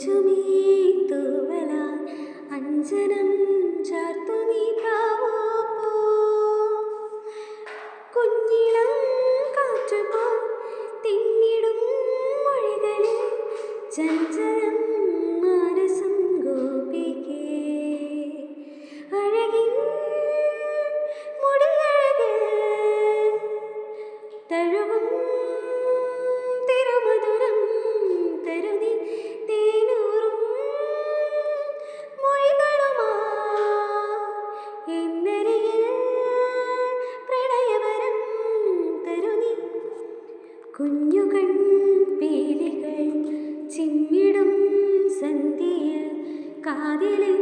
കൊഞ്ചുമീ തൂവലാൽ അഞ്ജനം ചാർത്തു നീ പ്രാവോ പോ. കുഞ്ഞിളം കാറ്റുപോൽ തിങ്ങിടും മൊഴികളിൽ ചഞ്ചലം മാനസം ഗോപികേ. അഴകിൻ മുടിയഴകിൽ തഴുകും തിരുമധുരം തരുതി തേനൂറും മൊഴികളുമാ എന്നരികിൽ പ്രണയവരം തരുനി. കുഞ്ഞുകൺ പീലികൾ ചിമ്മിടും സന്ധ്യയിൽ കാതിലിൻ